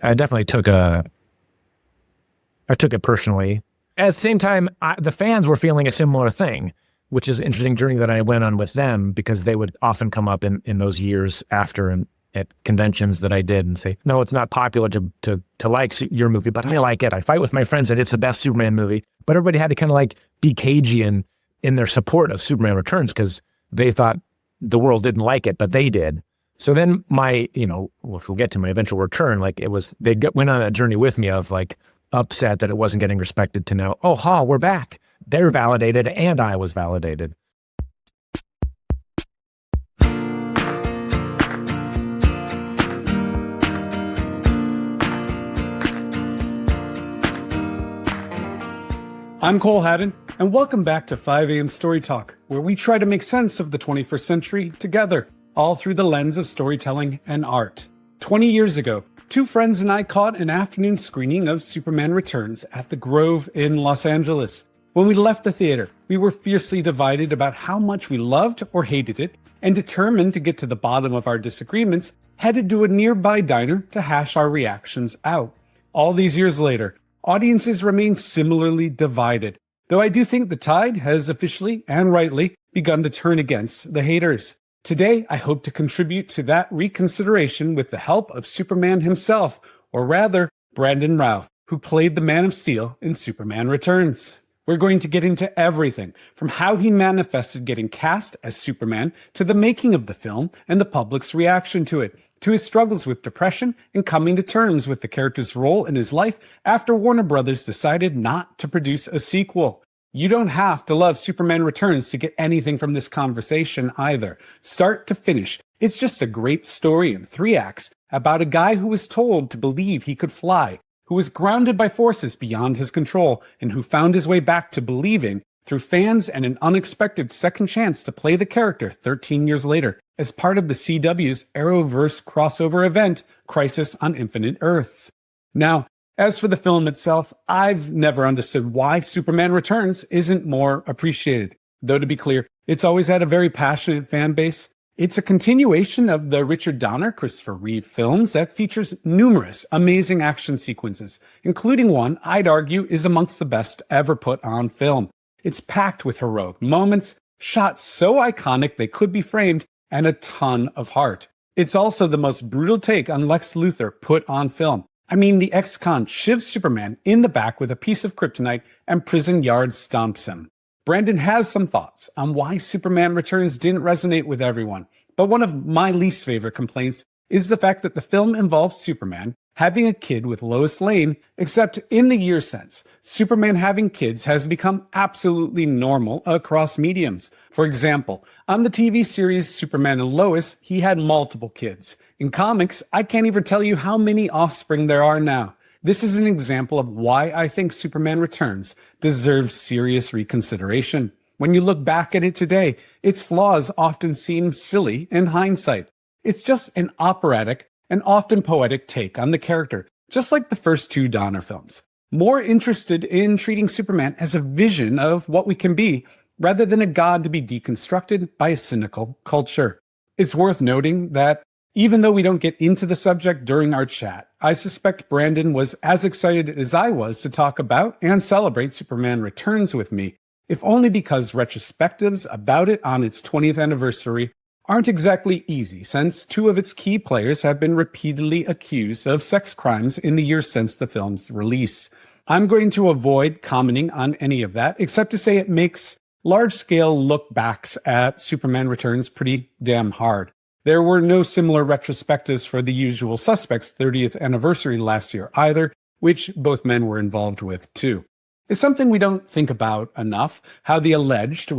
I definitely I took it personally. At the same time, the fans were feeling a similar thing, which is an interesting journey that I went on with them, because they would often come up in those years after and at conventions that I did and say, no, it's not popular to like your movie, but I like it. I fight with my friends and it's the best Superman movie. But everybody had to kind of like be cagey in their support of Superman Returns, because they thought the world didn't like it, but they did. So then which we'll get to my eventual return, like they went on a journey with me of like upset that it wasn't getting respected to now, we're back. They're validated and I was validated. I'm Cole Haddon, and welcome back to 5 a.m. Story Talk, where we try to make sense of the 21st century together, all through the lens of storytelling and art. 20 years ago, two friends and I caught an afternoon screening of Superman Returns at the Grove in Los Angeles. When we left the theater, we were fiercely divided about how much we loved or hated it, and determined to get to the bottom of our disagreements, headed to a nearby diner to hash our reactions out. All these years later, audiences remain similarly divided, though I do think the tide has officially, and rightly, begun to turn against the haters. Today, I hope to contribute to that reconsideration with the help of Superman himself, or rather, Brandon Routh, who played the Man of Steel in Superman Returns. We're going to get into everything, from how he manifested getting cast as Superman, to the making of the film and the public's reaction to it, to his struggles with depression and coming to terms with the character's role in his life after Warner Brothers decided not to produce a sequel. You don't have to love Superman Returns to get anything from this conversation either. Start to finish, it's just a great story in 3 acts about a guy who was told to believe he could fly, who was grounded by forces beyond his control, and who found his way back to believing through fans and an unexpected second chance to play the character 13 years later as part of the CW's Arrowverse crossover event, Crisis on Infinite Earths. Now, as for the film itself, I've never understood why Superman Returns isn't more appreciated. Though to be clear, it's always had a very passionate fan base. It's a continuation of the Richard Donner, Christopher Reeve films that features numerous amazing action sequences, including one I'd argue is amongst the best ever put on film. It's packed with heroic moments, shots so iconic they could be framed, and a ton of heart. It's also the most brutal take on Lex Luthor put on film. I mean, the ex-con shivs Superman in the back with a piece of kryptonite and Prison Yard stomps him. Brandon has some thoughts on why Superman Returns didn't resonate with everyone, but one of my least favorite complaints is the fact that the film involves Superman having a kid with Lois Lane, except in the year since, Superman having kids has become absolutely normal across mediums. For example, on the TV series Superman and Lois, he had multiple kids. In comics, I can't even tell you how many offspring there are now. This is an example of why I think Superman Returns deserves serious reconsideration. When you look back at it today, its flaws often seem silly in hindsight. It's just an operatic and often poetic take on the character, just like the first 2 Donner films. More interested in treating Superman as a vision of what we can be, rather than a god to be deconstructed by a cynical culture. It's worth noting that even though we don't get into the subject during our chat, I suspect Brandon was as excited as I was to talk about and celebrate Superman Returns with me, if only because retrospectives about it on its 20th anniversary aren't exactly easy, since 2 of its key players have been repeatedly accused of sex crimes in the years since the film's release. I'm going to avoid commenting on any of that, except to say it makes large-scale look-backs at Superman Returns pretty damn hard. There were no similar retrospectives for The Usual Suspects' 30th anniversary last year either, which both men were involved with too. It's something we don't think about enough, how the alleged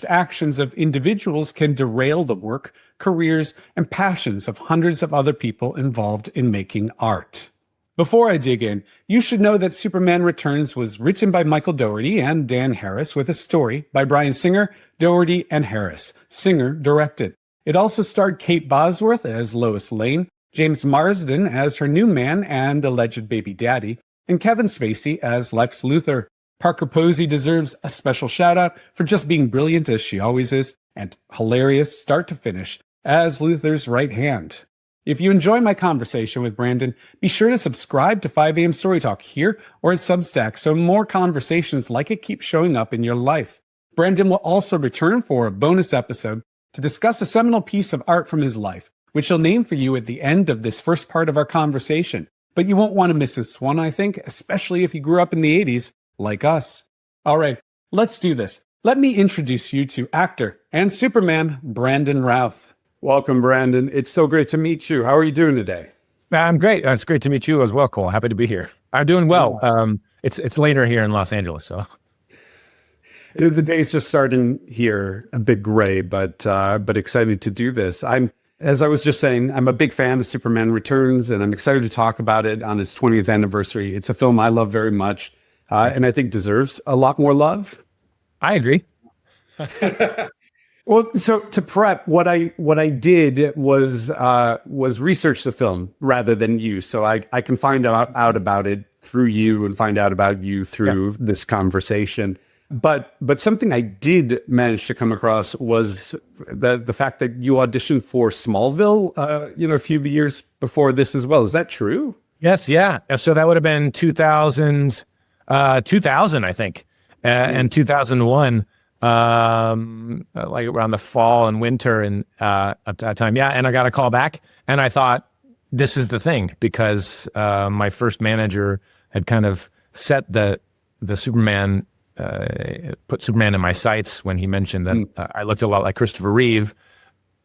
actions of individuals can derail the work, careers, and passions of hundreds of other people involved in making art. Before I dig in, you should know that Superman Returns was written by Michael Dougherty and Dan Harris with a story by Bryan Singer, Dougherty, and Harris. Singer directed. It also starred Kate Bosworth as Lois Lane, James Marsden as her new man and alleged baby daddy, and Kevin Spacey as Lex Luthor. Parker Posey deserves a special shout-out for just being brilliant as she always is, and hilarious start to finish as Luthor's right hand. If you enjoy my conversation with Brandon, be sure to subscribe to 5 a.m. Story Talk here or at Substack so more conversations like it keep showing up in your life. Brandon will also return for a bonus episode to discuss a seminal piece of art from his life, which he'll name for you at the end of this first part of our conversation. But you won't want to miss this one, I think, especially if you grew up in the 80s, like us. All right, let's do this. Let me introduce you to actor and Superman, Brandon Routh. Welcome, Brandon. It's so great to meet you. How are you doing today? I'm great. It's great to meet you as well, Cole. Happy to be here. I'm doing well. It's later here in Los Angeles, so the day's just starting here, a bit gray, but excited to do this. As I was just saying, I'm a big fan of Superman Returns, and I'm excited to talk about it on its 20th anniversary. It's a film I love very much, and I think deserves a lot more love. I agree. Well, so to prep, what I did was research the film rather than you, so I can find out about it through you and find out about you through this conversation. But something I did manage to come across was the fact that you auditioned for Smallville, a few years before this as well. Is that true? Yes, yeah. So that would have been 2000, I think, and 2001. Like around the fall and winter and at that time. Yeah. And I got a call back and I thought, this is the thing, because my first manager had kind of set the Superman, put Superman in my sights when he mentioned that I looked a lot like Christopher Reeve.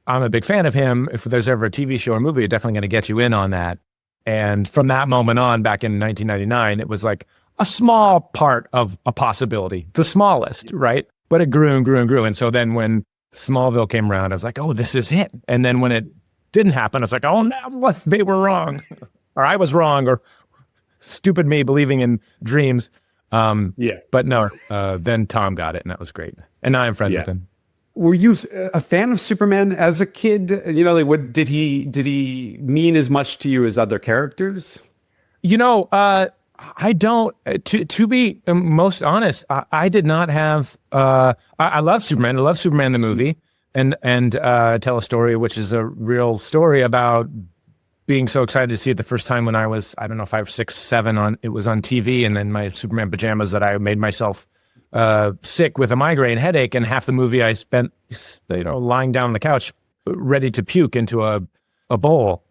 I'm a big fan of him. If there's ever a TV show or movie, I'm definitely going to get you in on that. And from that moment on, back in 1999, it was like a small part of a possibility, the smallest, right? But it grew and grew and grew. And so then when Smallville came around, I was like, oh, this is it. And then when it didn't happen, I was like, oh, no, they were wrong. Or I was wrong, or stupid me believing in dreams. But no, then Tom got it, and that was great. And now I'm friends with him. Were you a fan of Superman as a kid? Did he mean as much to you as other characters? I don't, to be most honest, I did not have, I love Superman. I love Superman the movie and tell a story, which is a real story about being so excited to see it the first time when I was, 5, 6, 7 it was on TV, and then my Superman pajamas that I made myself sick with a migraine headache, and half the movie I spent, lying down on the couch ready to puke into a bowl.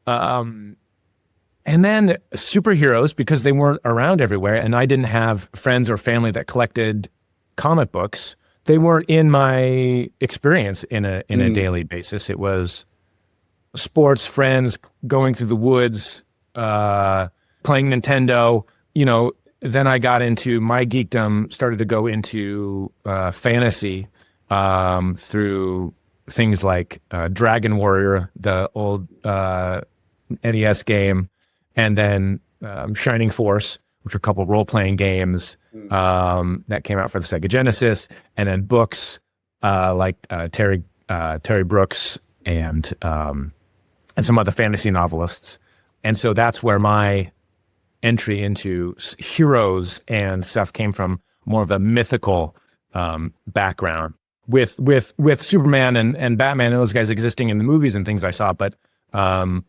And then superheroes, because they weren't around everywhere, and I didn't have friends or family that collected comic books, they weren't in my experience in a daily basis. It was sports, friends, going through the woods, playing Nintendo. Then I got into my geekdom, started to go into fantasy through things like Dragon Warrior, the old NES game, and then Shining Force, which are a couple role-playing games that came out for the Sega Genesis, and then books like Terry Brooks and some other fantasy novelists. And so that's where my entry into heroes and stuff came from, more of a mythical background with Superman and Batman and those guys existing in the movies and things I saw, but they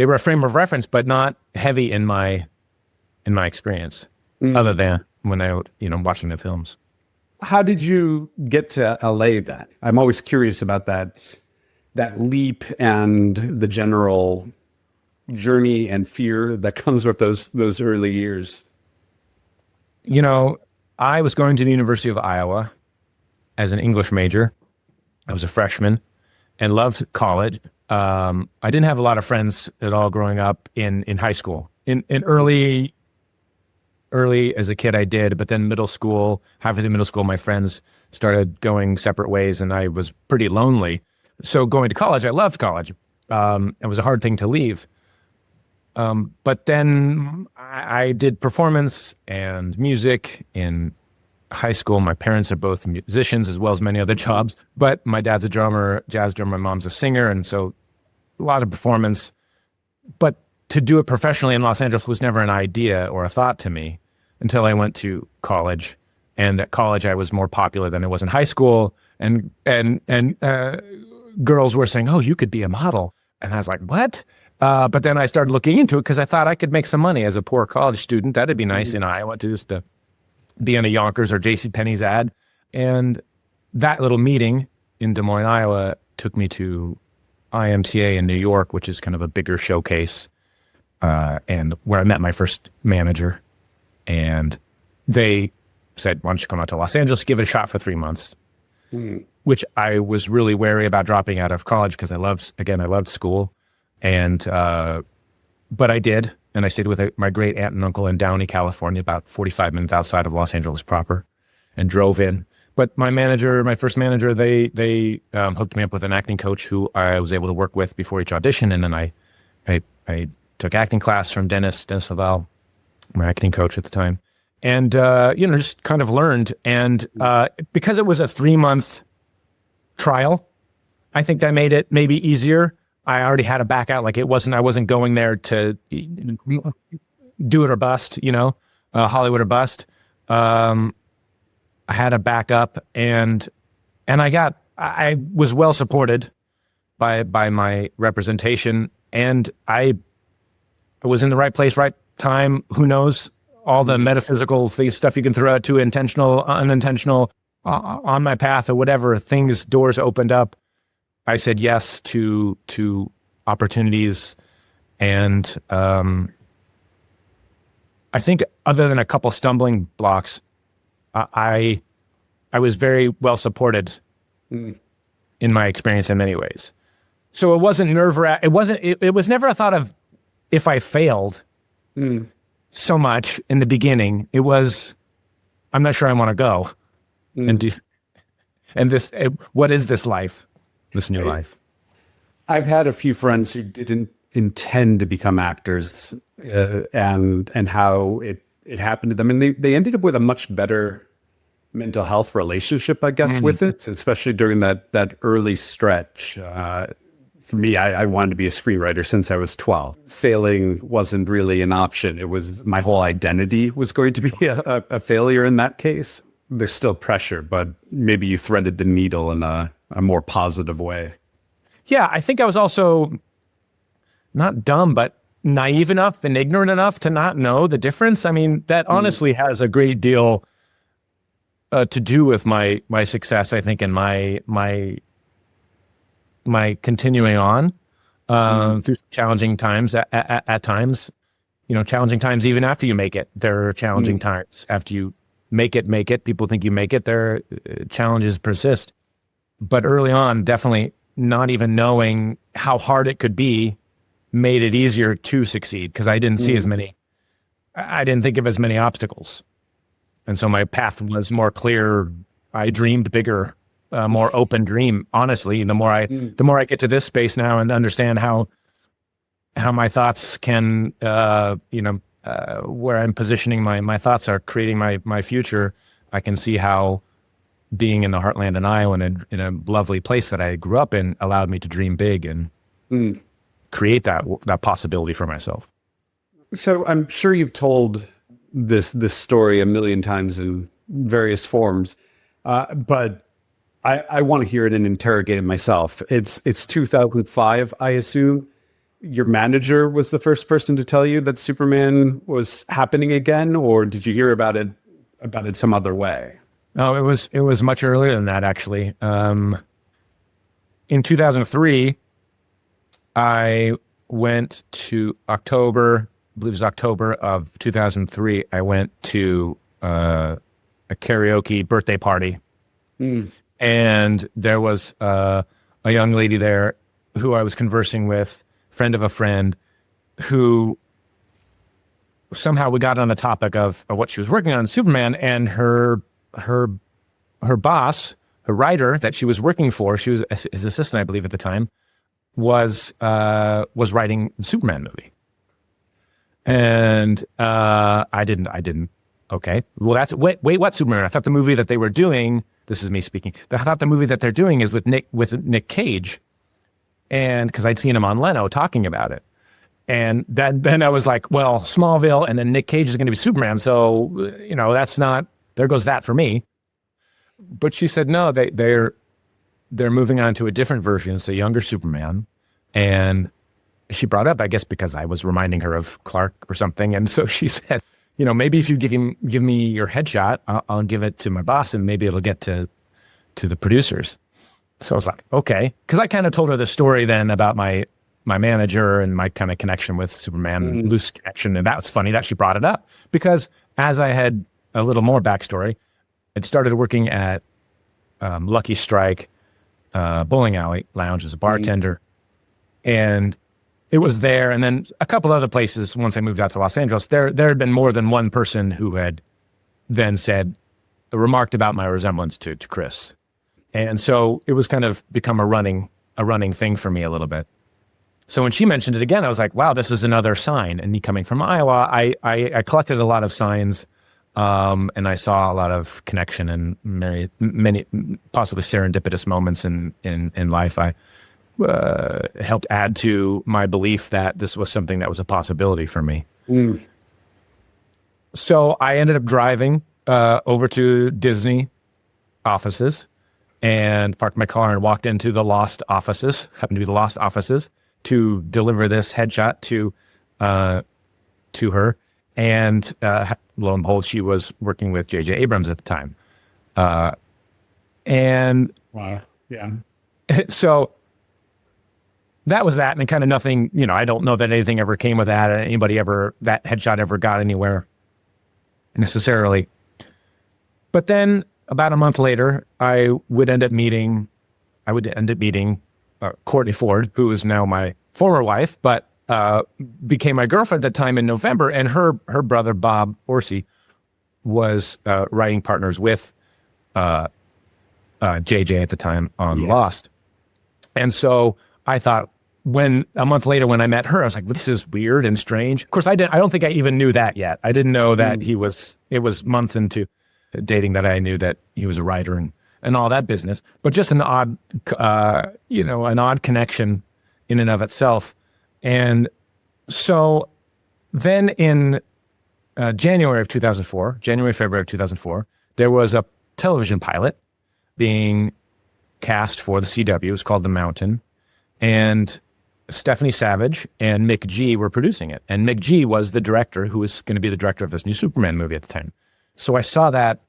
were a frame of reference, but not heavy in my experience, other than when I, watching the films. How did you get to LA then? I'm always curious about that leap and the general journey and fear that comes with those early years. I was going to the University of Iowa as an English major. I was a freshman and loved college. I didn't have a lot of friends at all growing up in high school. In early as a kid, I did, but then middle school, halfway through middle school, my friends started going separate ways, and I was pretty lonely. So going to college, I loved college. It was a hard thing to leave. But then I did performance and music in high school. My parents are both musicians as well as many other jobs, but my dad's a drummer, jazz drummer, my mom's a singer, and so a lot of performance. But to do it professionally in Los Angeles was never an idea or a thought to me until I went to college. And at college, I was more popular than I was in high school, and girls were saying, "Oh, you could be a model," and I was like, "What?" But then I started looking into it because I thought I could make some money as a poor college student. That'd be nice in Iowa to just to be in a Yonkers or JCPenney's ad. And that little meeting in Des Moines, Iowa, took me to IMTA in New York, which is kind of a bigger showcase, and where I met my first manager. And they said, "Why don't you come out to Los Angeles, give it a shot for 3 months?" Which I was really wary about dropping out of college because I loved school. And, but I did. And I stayed with my great aunt and uncle in Downey, California, about 45 minutes outside of Los Angeles proper, and drove in. But my first manager, they hooked me up with an acting coach who I was able to work with before each audition. And then I took acting class from Dennis Laval, my acting coach at the time. And, just kind of learned. And because it was a 3-month trial, I think that made it maybe easier. I already had a back out. Like I wasn't going there to do it or bust, Hollywood or bust. I had a backup and I was well supported by my representation, and I was in the right place, right time. Who knows? All the metaphysical stuff you can throw out to intentional, unintentional, on my path or whatever, doors opened up. I said yes to opportunities, and I think other than a couple stumbling blocks, I was very well supported in my experience in many ways. So it wasn't it was never a thought of if I failed so much in the beginning. It was, I'm not sure I want to go and do, and what is this life? This new life. I've had a few friends who didn't intend to become actors, and how it happened to them, and they ended up with a much better mental health relationship, I guess, with it, especially during that early stretch. For me, I wanted to be a screenwriter since I was 12. Failing wasn't really an option. It was my whole identity was going to be a failure in that case. There's still pressure, but maybe you threaded the needle in a more positive way. Yeah, I think I was also not dumb, but naive enough and ignorant enough to not know the difference. I mean, that honestly has a great deal to do with my success, I think, and my continuing on through challenging times at times. Challenging times even after you make it. There are challenging times after you make it. People think you make it. Their challenges persist. But early on, definitely not even knowing how hard it could be made it easier to succeed, because I didn't see I didn't think of as many obstacles. And so my path was more clear. I dreamed bigger, more open dream. Honestly, the more I get to this space now and understand how my thoughts can, where I'm positioning my thoughts are creating my future, I can see how being in the heartland in Iowa and in a lovely place that I grew up in allowed me to dream big and create that possibility for myself. So I'm sure you've told this story a million times in various forms, but I want to hear it and interrogate it myself. It's 2005, I assume. Your manager was the first person to tell you that Superman was happening again, or did you hear about it some other way? No, it was much earlier than that, actually. In 2003, I went to October of 2003. I went to a karaoke birthday party, and there was a young lady there who I was conversing with, friend of a friend, who somehow we got on the topic of what she was working on in Superman, and her boss, her writer that she was working for, she was his assistant, I believe, at the time, was writing the Superman movie. And I didn't. Okay. Well, wait, what Superman? I thought the movie that they were doing, this is me speaking, I thought the movie that they're doing is with Nick Cage. And because I'd seen him on Leno talking about it. And then I was like, well, Smallville, and then Nick Cage is going to be Superman. So, there goes that for me. But she said, no, they're moving on to a different version. It's a younger Superman. And she brought up, I guess, because I was reminding her of Clark or something. And so she said, maybe if you give me your headshot, I'll give it to my boss and maybe it'll get to the producers. So I was like, okay. Because I kind of told her the story then about my manager and my kind of connection with Superman, loose connection. And that was funny that she brought it up because as I had a little more backstory, I'd started working at Lucky Strike bowling alley lounge as a bartender. And it was there. And then a couple other places, once I moved out to Los Angeles, there had been more than one person who had then remarked about my resemblance to Chris. And so it was kind of become a running thing for me a little bit. So when she mentioned it again, I was like, wow, this is another sign. And me coming from Iowa, I collected a lot of signs, and I saw a lot of connection and many possibly serendipitous moments in life. I helped add to my belief that this was something that was a possibility for me. So I ended up driving over to Disney offices and parked my car and walked into the Lost offices, happened to be the Lost offices, to deliver this headshot to her. And lo and behold, she was working with J.J. Abrams at the time. And wow, yeah. So that was that, and kind of nothing, I don't know that anything ever came with that, that headshot ever got anywhere necessarily. But then about a month later, I would end up meeting Courtney Ford, who is now my former wife, but became my girlfriend at the time in November, and her brother, Bob Orsi, was writing partners with JJ at the time on Lost. And so I thought, a month later when I met her, I was like, this is weird and strange. Of course, I don't think I even knew that yet. I didn't know that it was months into dating that I knew that he was a writer and all that business, but just an odd, an odd connection in and of itself. And so then in February of 2004, there was a television pilot being cast for the CW. It was called The Mountain. And Stephanie Savage and McG were producing it. And McG was the director who was going to be the director of this new Superman movie at the time. So I saw that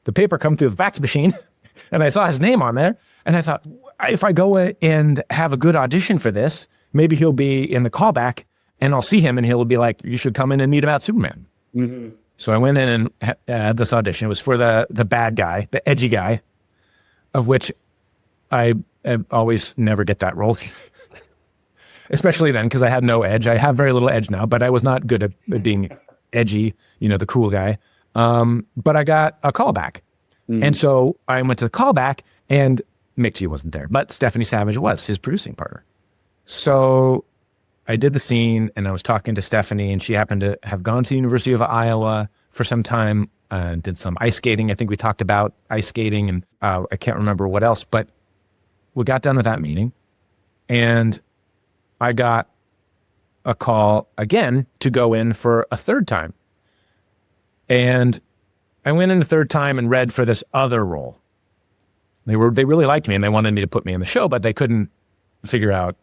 the paper come through the fax machine, and I saw his name on there. And I thought, if I go and have a good audition for this, maybe he'll be in the callback and I'll see him and he'll be like, you should come in and meet about Superman. Mm-hmm. So I went in and had this audition. It was for the bad guy, the edgy guy, of which I always never get that role. Especially then, because I had no edge. I have very little edge now, but I was not good at being edgy, the cool guy. But I got a callback. Mm. And so I went to the callback, and McG wasn't there, but Stephanie Savage was his producing partner. So I did the scene, and I was talking to Stephanie, and she happened to have gone to the University of Iowa for some time, did some ice skating. I think we talked about ice skating, and I can't remember what else, but we got done with that meeting, and I got a call again to go in for a third time. And I went in a third time and read for this other role. They really liked me and they wanted me to put me in the show, but they couldn't figure out,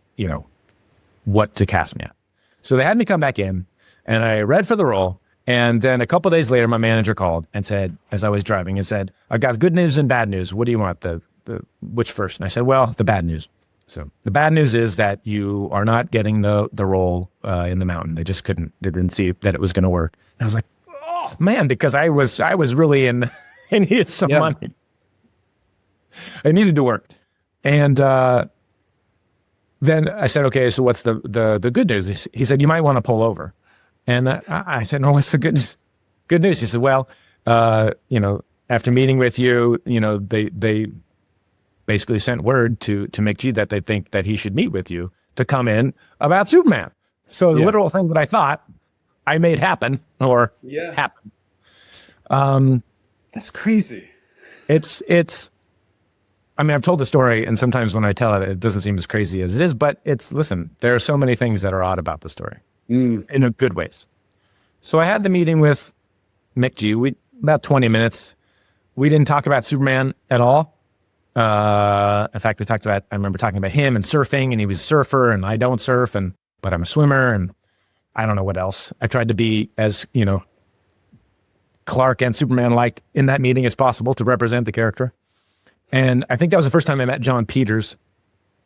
what to cast me at. So they had me come back in, and I read for the role. And then a couple of days later, my manager called and said, as I was driving, and said, "I got good news and bad news. What do you want? Which first?" And I said, "Well, the bad news." So the bad news is that you are not getting the role in The Mountain. They didn't see that it was going to work. And I was like, oh man, because I was really I needed some money. I needed to work. And then I said, okay, so what's the good news? He said, you might want to pull over. And I said, no, what's the good news? He said, well, after meeting with you, they basically sent word to McG that they think that he should meet with you to come in about Superman. So the literal thing that I thought I made happen happen. That's crazy. I've told the story, and sometimes when I tell it, it doesn't seem as crazy as it is, but listen, there are so many things that are odd about the story in a good ways. So I had the meeting with McG, about 20 minutes. We didn't talk about Superman at all. In fact, I remember talking about him and surfing, and he was a surfer, and I don't surf, but I'm a swimmer, and I don't know what else. I tried to be as, Clark and Superman-like in that meeting as possible to represent the character. And I think that was the first time I met John Peters,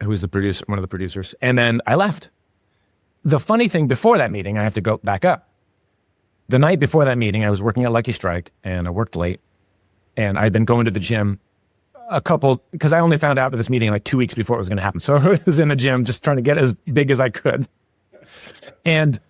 who was one of the producers. And then I left. The funny thing before that meeting, I have to go back up. The night before that meeting, I was working at Lucky Strike, and I worked late. And I'd been going to the gym because I only found out at this meeting like 2 weeks before it was going to happen. So I was in the gym just trying to get as big as I could. And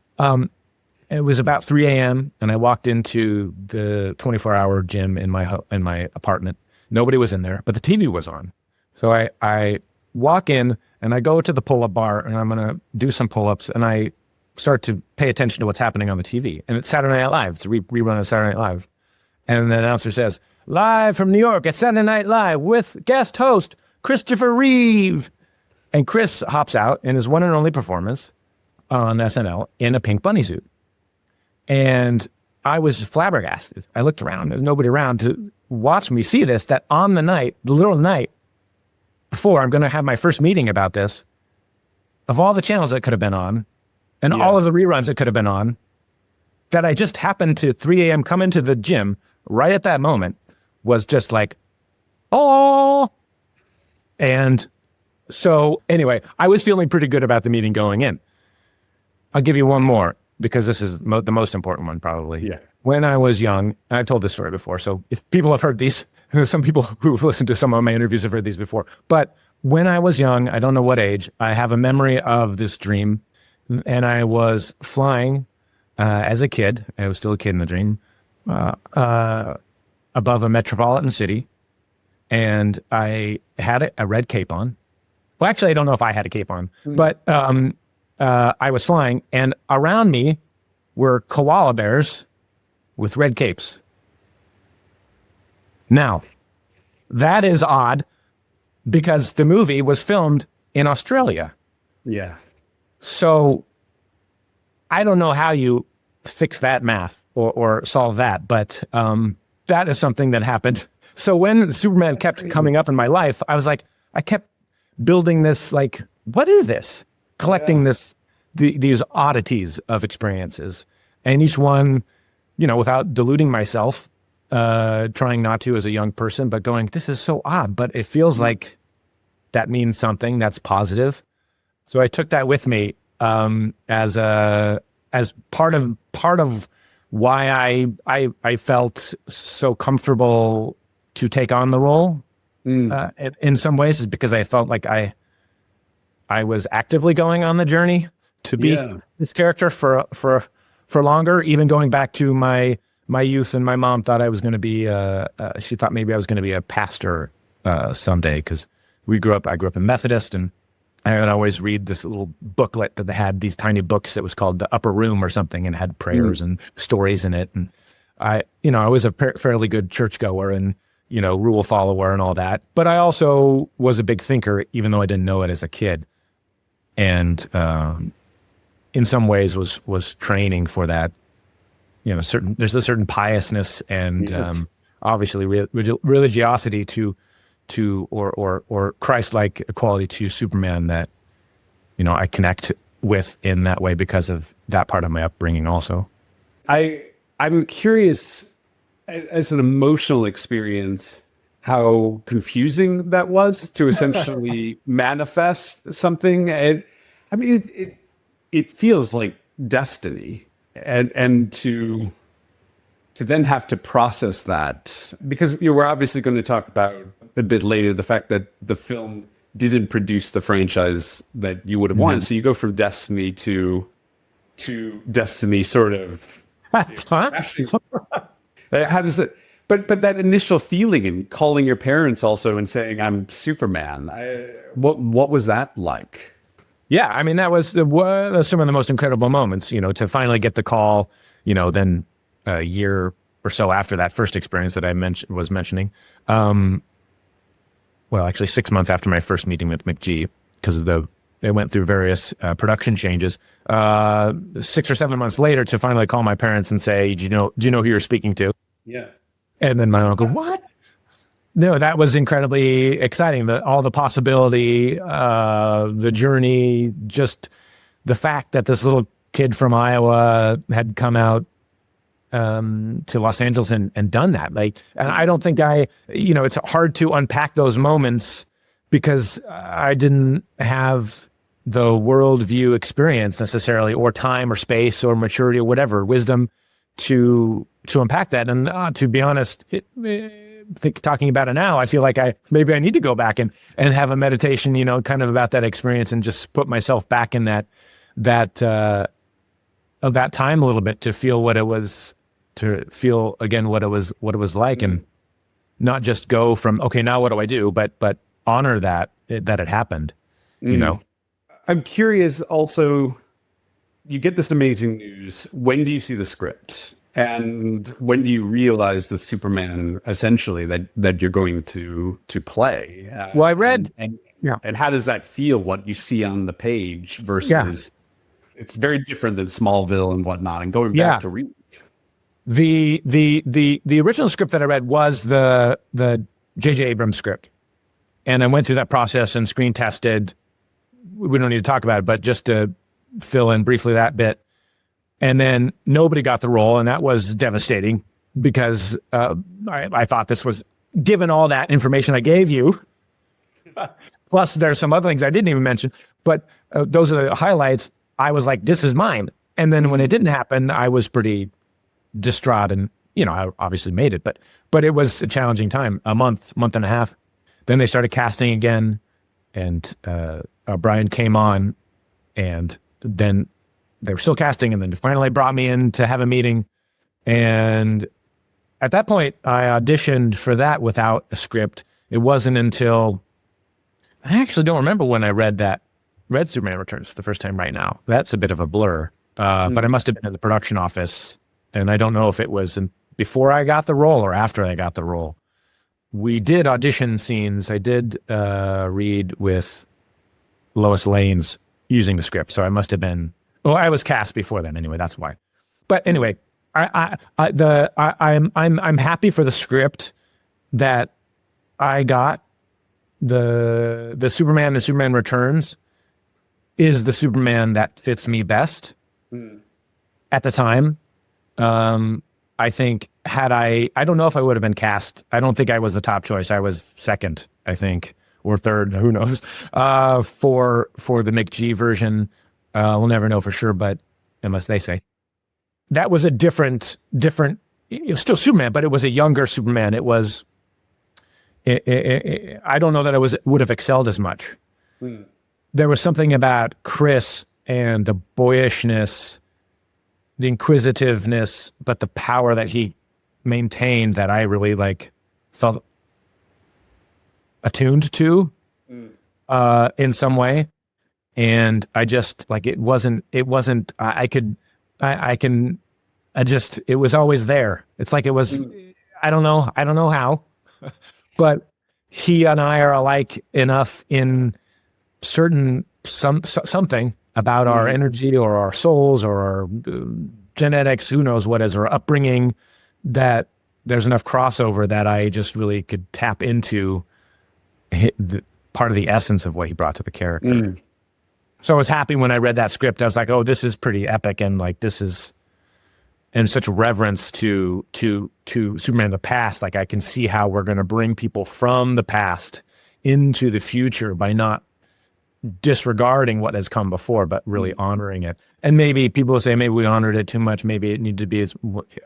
it was about 3 a.m. and I walked into the 24-hour gym in my apartment. Nobody was in there, but the TV was on. So I walk in and I go to the pull-up bar and I'm going to do some pull-ups, and I start to pay attention to what's happening on the TV. And it's Saturday Night Live. It's a rerun of Saturday Night Live. And the announcer says, "Live from New York at Saturday Night Live with guest host Christopher Reeve." And Chris hops out in his one and only performance on SNL in a pink bunny suit. And I was flabbergasted. I looked around. There's nobody around to watch me see this, that on the little night before I'm going to have my first meeting about this, of all the channels that could have been on and all of the reruns that could have been on, that I just happened to 3 a.m. come into the gym right at that moment was just like, oh. And so anyway, I was feeling pretty good about the meeting going in. I'll give you one more, because this is the most important one probably. Yeah. When I was young, and I've told this story before, so if people have heard these, some people who've listened to some of my interviews have heard these before, but when I was young, I don't know what age, I have a memory of this dream, and I was flying as a kid. I was still a kid in the dream, above a metropolitan city, and I had a red cape on. Well, actually, I don't know if I had a cape on, but I was flying, and around me were koala bears with red capes. Now, that is odd because the movie was filmed in Australia. Yeah. So I don't know how you fix that math or solve that, but that is something that happened. So when Superman kept coming up in my life, I was like, I kept building this, like, what is this? Collecting these oddities of experiences, and each one, without deluding myself, trying not to as a young person, but going, this is so odd, but it feels like that means something that's positive. So I took that with me as part of why I felt so comfortable to take on the role. In some ways, is because I felt like I was actively going on the journey to be this character for longer, even going back to my youth. And my mom thought I was going to be she thought maybe I was going to be a pastor someday, because I grew up in Methodist, and I would always read this little booklet that they had, these tiny books that was called The Upper Room or something, and had prayers and stories in it. And I was a fairly good churchgoer and rule follower and all that, but I also was a big thinker, even though I didn't know it as a kid. And in some ways was training for that. There's a certain piousness and obviously religiosity or Christ-like quality to Superman that I connect with in that way because of that part of my upbringing also. I'm curious, as an emotional experience, how confusing that was to essentially manifest something. And I mean, it feels like destiny, and to then have to process that, because we're obviously going to talk about a bit later the fact that the film didn't produce the franchise that you would have wanted. So you go from destiny to destiny, sort of. How does it? But that initial feeling and calling your parents also and saying, "I'm Superman." What was that like? Yeah, I mean, that was some of the most incredible moments. To finally get the call. Then a year or so after that first experience that I was mentioning. Well, actually 6 months after my first meeting with McG, because they went through various production changes. 6 or 7 months later, to finally call my parents and say, "Do you know who you're speaking to?" Yeah. And then my uncle, "What?" No, that was incredibly exciting. All the possibility, the journey, just the fact that this little kid from Iowa had come out to Los Angeles and done that. Like, and I don't think it's hard to unpack those moments because I didn't have the worldview experience necessarily, or time or space or maturity or whatever, wisdom to unpack that. And to be honest, talking about it now, I feel like maybe I need to go back and have a meditation, kind of about that experience and just put myself back in that of that time a little bit to feel what it was, to feel again what it was like, and not just go from, okay, now what do I do, but honor that it happened, I'm curious also, you get this amazing news. When do you see the script? And when do you realize the Superman essentially that you're going to play? Well, I read, and how does that feel? What you see on the page versus it's very different than Smallville and whatnot. And going back to Reeve, the original script that I read was the J.J. Abrams script, and I went through that process and screen tested. We don't need to talk about it, but just to fill in briefly that bit. And then nobody got the role, and that was devastating because I thought this was, given all that information I gave you, plus there's some other things I didn't even mention, but those are the highlights. I was like, this is mine. And then when it didn't happen, I was pretty distraught, and I obviously made it, but it was a challenging time, a month and a half. Then they started casting again, and Brian came on, and then they were still casting, and then finally brought me in to have a meeting. And at that point, I auditioned for that without a script. It wasn't until, I actually don't remember when I read Superman Returns for the first time right now. That's a bit of a blur. But I must have been in the production office, and I don't know if it was before I got the role or after I got the role. We did audition scenes. I did read with Lois Lane's using the script, so I must have been. Well, I was cast before then anyway. That's why. But anyway, I'm happy for the script that I got. The Superman and Superman Returns is the Superman that fits me best at the time. I think I don't know if I would have been cast. I don't think I was the top choice. I was second, I think, or third, who knows, for the McG version. We'll never know for sure, but unless they say. That was a different, it was still Superman, but it was a younger Superman. It was, I don't know that I would have excelled as much. There was something about Chris and the boyishness, the inquisitiveness, but the power that he maintained that I really felt attuned to in some way. And I just it was always there. It's like it was, I don't know how, but he and I are alike enough in something about our energy or our souls or our genetics, who knows what is, or upbringing, that there's enough crossover that I just really could tap into part of the essence of what he brought to the character. So I was happy when I read that script. I was like, oh, this is pretty epic, and this is, and such reverence to Superman of the past. I can see how we're going to bring people from the past into the future by not disregarding what has come before, but really honoring it. And maybe people will say, maybe we honored it too much. Maybe it needed to be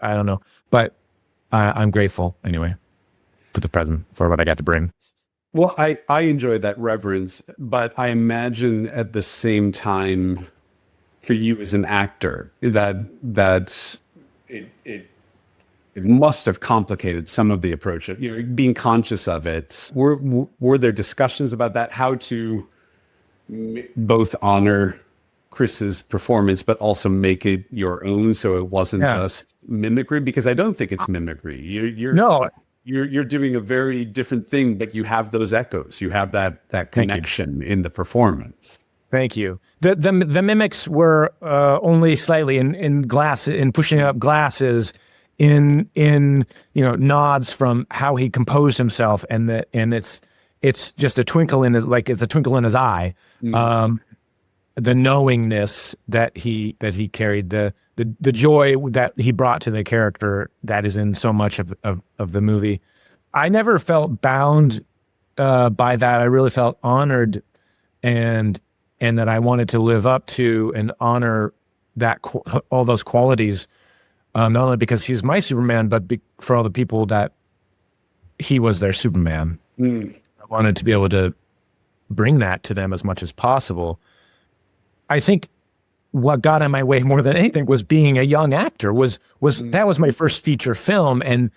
I don't know. But I'm grateful anyway for the present, for what I got to bring. Well, I enjoy that reverence, but I imagine at the same time, for you as an actor, that it must have complicated some of the approach. Being conscious of it. Were there discussions about that? How to both honor Chris's performance, but also make it your own, so it wasn't just mimicry? Because I don't think it's mimicry. You're doing a very different thing, but you have those echoes. You have that connection in the performance. Thank you. The mimics were only slightly in pushing up glasses in nods from how he composed himself, and it's just a twinkle in his, like it's a twinkle in his eye. The knowingness that he carried, the joy that he brought to the character that is in so much of the movie. I never felt bound by that. I really felt honored, and that I wanted to live up to and honor that all those qualities, not only because he's my Superman, but for all the people that he was their Superman. I wanted to be able to bring that to them as much as possible. I think what got in my way more than anything was being a young actor. That was my first feature film, and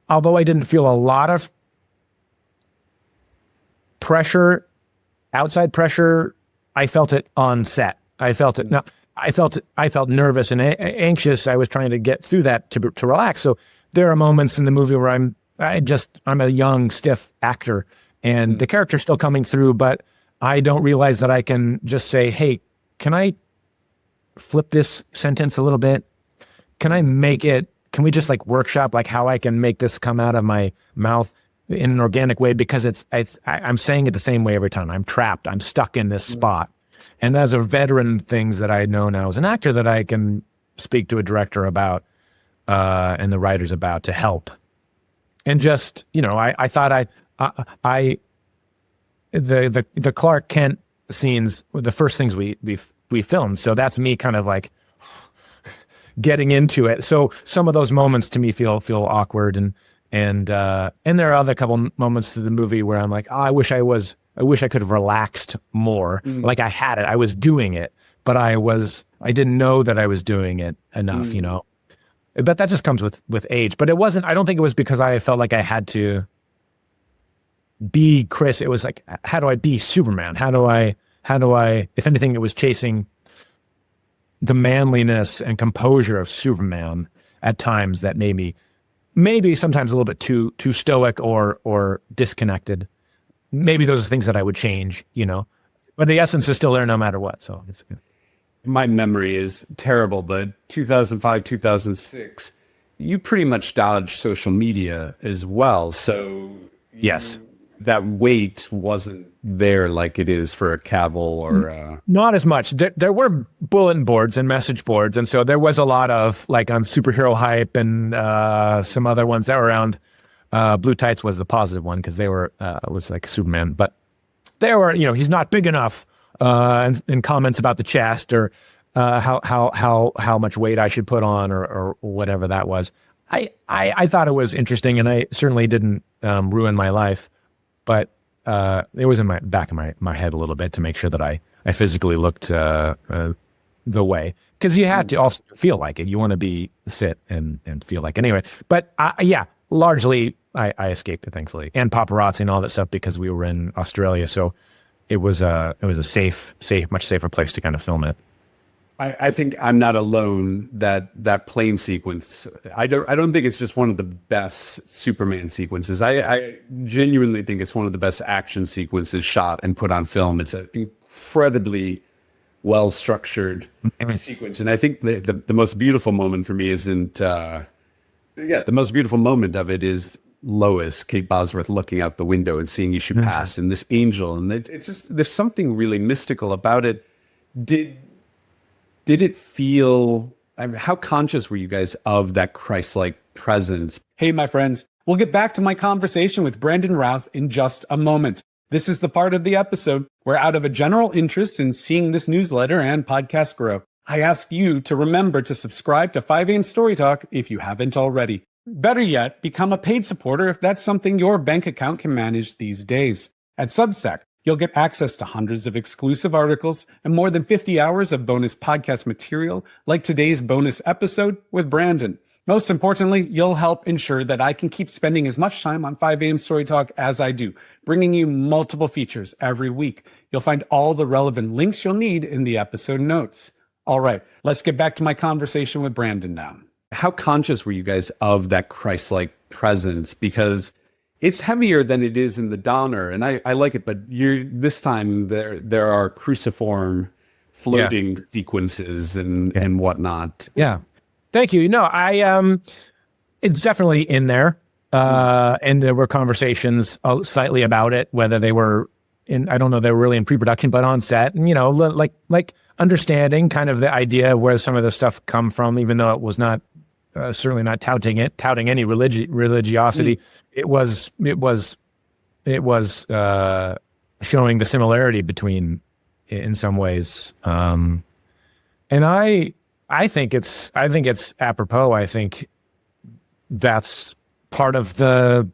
although I didn't feel a lot of pressure, outside pressure, I felt it on set. I felt it. Now, I felt nervous and anxious. I was trying to get through that to relax. So there are moments in the movie where I'm a young, stiff actor, and the character's still coming through, but I don't realize that I can just say, hey, can I flip this sentence a little bit? Can we just like workshop like how I can make this come out of my mouth in an organic way? Because I'm saying it the same way every time. I'm trapped. I'm stuck in this spot. And those are veteran things that I know now as an actor that I can speak to a director about and the writers about to help. And just, I thought the Clark Kent scenes were the first things we filmed. So that's me kind of like getting into it. So some of those moments to me feel awkward, and there are other couple moments to the movie where I'm like, I wish I could have relaxed more. Like I had it, I was doing it, but I didn't know that I was doing it enough, But that just comes with age. But I don't think it was because I felt like I had to be Chris. It was like, how do I be Superman? How do I, if anything, it was chasing the manliness and composure of Superman at times that made me maybe sometimes a little bit too stoic or disconnected. Maybe those are things that I would change, but the essence is still there no matter what. So it's good. My memory is terrible, but 2005, 2006, you pretty much dodged social media as well. So yes, that weight wasn't there like it is for a Cavill or not as much. There were bulletin boards and message boards, and so there was a lot of like on Superhero Hype and some other ones that were around. Blue Tights was the positive one because they were was like Superman, but there were he's not big enough, and comments about the chest or how much weight I should put on or whatever that was. I thought it was interesting, and I certainly didn't ruin my life, but it was in my back of my head a little bit to make sure that I physically looked the way, because you had to also feel like it. You want to be fit and feel like it anyway. But largely I escaped it, thankfully, and paparazzi and all that stuff, because we were in Australia, so it was a safe, much safer place to kind of film it. I think I'm not alone that plane sequence. I don't think it's just one of the best Superman sequences. I genuinely think it's one of the best action sequences shot and put on film. It's an incredibly well structured sequence, and I think the most beautiful moment for me isn't. The most beautiful moment of it is Lois, Kate Bosworth, looking out the window and seeing you shoot past, and this angel, and it's just, there's something really mystical about it. Did it feel, how conscious were you guys of that Christ-like presence? Hey, my friends, we'll get back to my conversation with Brandon Routh in just a moment. This is the part of the episode where, out of a general interest in seeing this newsletter and podcast grow, I ask you to remember to subscribe to 5 a.m. Story Talk if you haven't already. Better yet, become a paid supporter if that's something your bank account can manage these days. At Substack, you'll get access to hundreds of exclusive articles and more than 50 hours of bonus podcast material, like today's bonus episode with Brandon. Most importantly, you'll help ensure that I can keep spending as much time on 5 a.m. Story Talk as I do, bringing you multiple features every week. You'll find all the relevant links you'll need in the episode notes. All right, let's get back to my conversation with Brandon now. How conscious were you guys of that Christ-like presence? Because it's heavier than it is in the Donner, and I like it, but this time there are cruciform floating sequences and whatnot. Yeah. Thank you. No, It's definitely in there. And there were conversations slightly about it, whether they were I don't know, they were really in pre-production, but on set, and, like understanding kind of the idea of where some of the stuff come from, even though it was not, certainly not touting any religiosity. It was showing the similarity between, in some ways. And I think it's apropos. I think that's part of the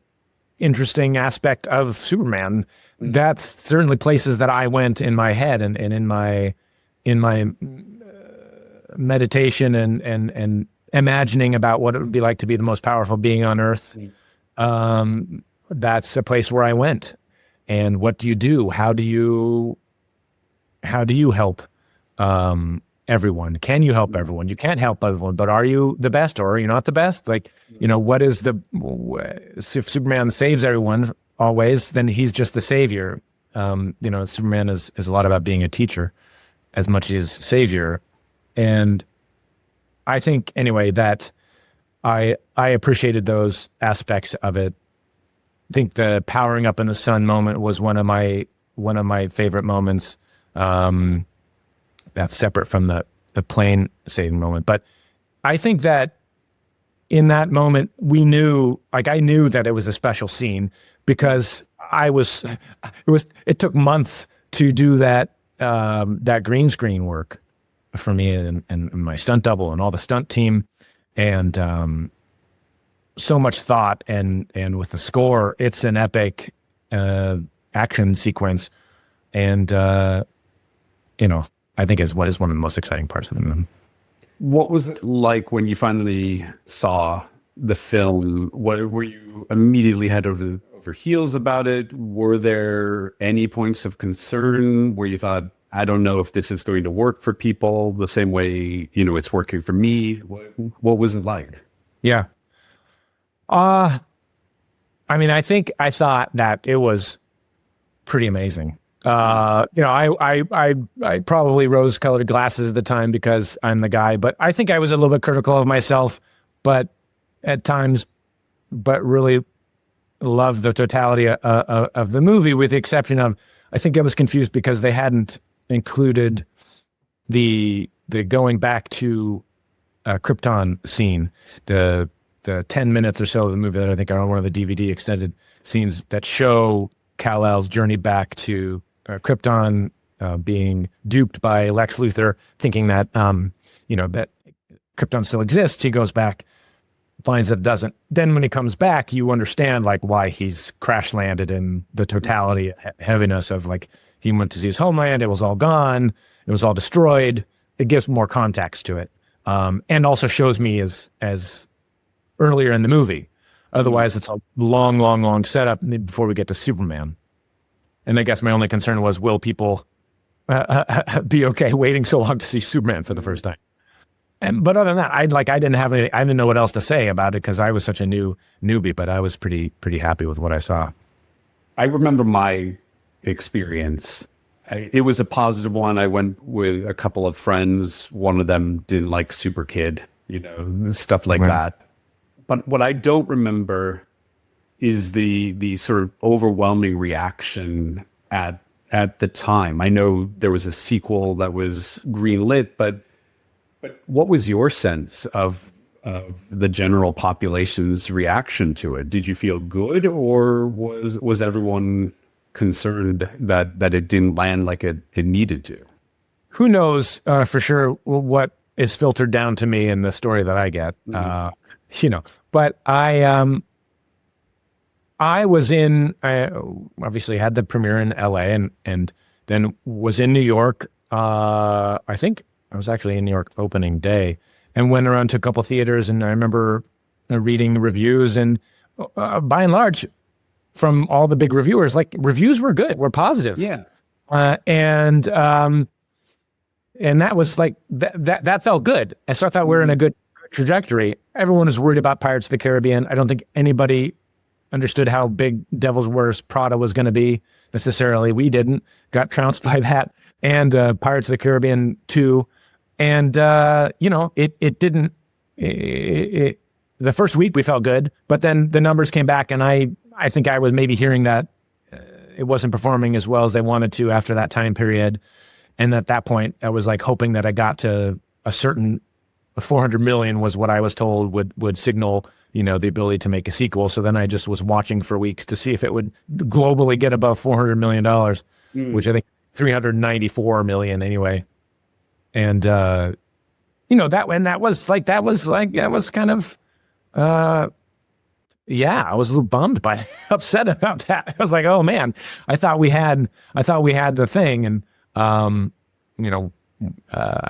interesting aspect of Superman. That's certainly places that I went in my head and in my meditation and imagining about what it would be like to be the most powerful being on Earth. That's a place where I went. And what do you do? How do you help everyone? Can you help everyone? You can't help everyone, but are you the best or are you not the best? Like, what is if Superman saves everyone always, then he's just the savior. Superman is a lot about being a teacher as much as savior. And I think anyway that I appreciated those aspects of it. I think the powering up in the sun moment was one of my favorite moments. That's separate from the plane saving moment. But I think that in that moment, I knew that it was a special scene because it took months to do that green screen work for me and my stunt double and all the stunt team. And so much thought and with the score, it's an epic action sequence. And, I think is one of the most exciting parts of the movie. What was it like when you finally saw the film? What were you immediately head over heels about it? Were there any points of concern where you thought, I don't know if this is going to work for people the same way, it's working for me? What was it like? Yeah. I thought that it was pretty amazing. I probably rose-colored glasses at the time because I'm the guy, but I think I was a little bit critical of myself, but at times, but really loved the totality of the movie, with the exception of, I think I was confused because they hadn't included the going back to Krypton scene, the 10 minutes or so of the movie that I think are on one of the DVD extended scenes that show Kal-El's journey back to Krypton, being duped by Lex Luthor, thinking that that Krypton still exists. He goes back, finds that it doesn't. Then when he comes back, you understand like why he's crash landed in the totality heaviness of like he went to see his homeland. It was all gone. It was all destroyed. It gives more context to it, and also shows me as earlier in the movie. Otherwise, it's a long setup before we get to Superman. And I guess my only concern was, will people be okay waiting so long to see Superman for the first time? But other than that, I didn't know what else to say about it because I was such a newbie. But I was pretty happy with what I saw. I remember my experience. It was a positive one. I went with a couple of friends. One of them didn't like Super Kid, stuff like that. But what I don't remember is the sort of overwhelming reaction at the time. I know there was a sequel that was greenlit, but what was your sense of the general population's reaction to it? Did you feel good, or was everyone concerned that it didn't land like it needed to? Who knows for sure what is filtered down to me in the story that I get, but I was I obviously had the premiere in LA and then was in New York. I think I was actually in New York opening day and went around to a couple theaters. And I remember reading reviews and by and large from all the big reviewers, like reviews were good, were positive. Yeah. And that was like, that felt good. And so I thought we're in a good trajectory. Everyone was worried about Pirates of the Caribbean. I don't think anybody understood how big Devil's Wears Prada was going to be necessarily. We didn't. Got trounced by that. And Pirates of the Caribbean 2. And, it didn't, it the first week we felt good, but then the numbers came back, and I think I was maybe hearing that it wasn't performing as well as they wanted to after that time period. And at that point, I was like hoping that I got to a certain 400 million was what I was told would signal, the ability to make a sequel. So then I just was watching for weeks to see if it would globally get above $400 million, which I think 394 million anyway. And, that was kind of, I was a little bummed upset about that. I was like, oh man, I thought we had the thing. And, I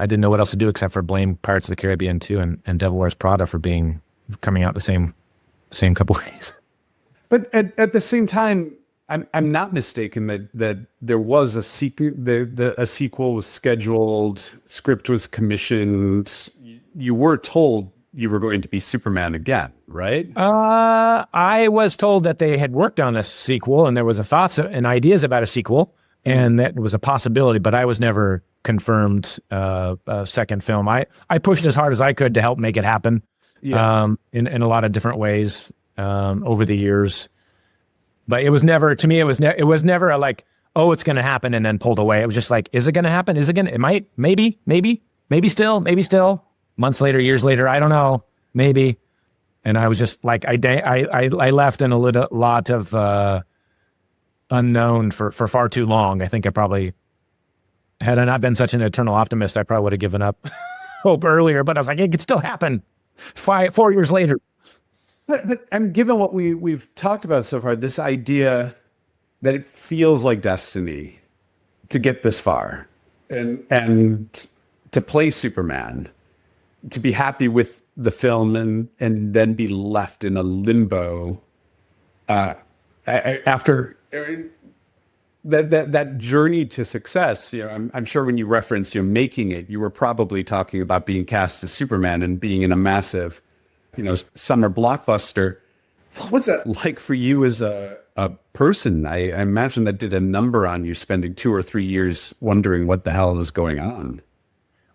didn't know what else to do except for blame Pirates of the Caribbean 2 and Devil Wears Prada for coming out the same couple ways. But at the same time, I'm not mistaken that there was a sequel. A sequel was scheduled, script was commissioned. You were told you were going to be Superman again, right? I was told that they had worked on a sequel, and there was thoughts and ideas about a sequel, and that was a possibility. But I was never confirmed a second film. I pushed as hard as I could to help make it happen. Yeah. In a lot of different ways over the years. But it was never, to me, it was never a like, oh, it's going to happen and then pulled away. It was just like, is it going to happen? It might, maybe still. Months later, years later, I don't know, maybe. And I was just like, I left in a lot of unknown for far too long. I think I probably, had I not been such an eternal optimist, I probably would have given up hope earlier. But I was like, it could still happen 4 years later. But given what we've talked about so far, this idea that it feels like destiny to get this far and to play Superman, to be happy with the film and then be left in a limbo after that journey to success. I'm sure when you referenced making it, you were probably talking about being cast as Superman and being in a massive summer blockbuster. What's that like for you as a person? I imagine that did a number on you, spending 2 or 3 years wondering what the hell is going on.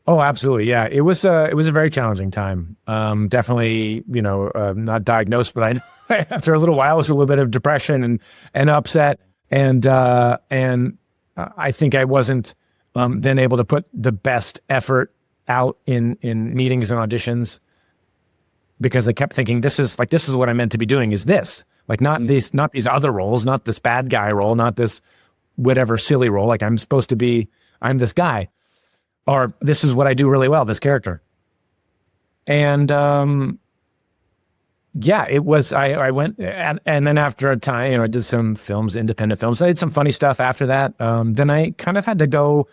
Oh, absolutely. Yeah. It was a very challenging time. Definitely, not diagnosed, but after a little while, it was a little bit of depression and upset. And I think I wasn't then able to put the best effort out in meetings and auditions, because I kept thinking, this is what I'm meant to be doing, is this, like, not these other roles, not this bad guy role, not this whatever silly role. Like, I'm this guy, or this is what I do really well, this character. And, it was, I went, and then after a time, I did some films, independent films. I did some funny stuff after that. Then I kind of had to go,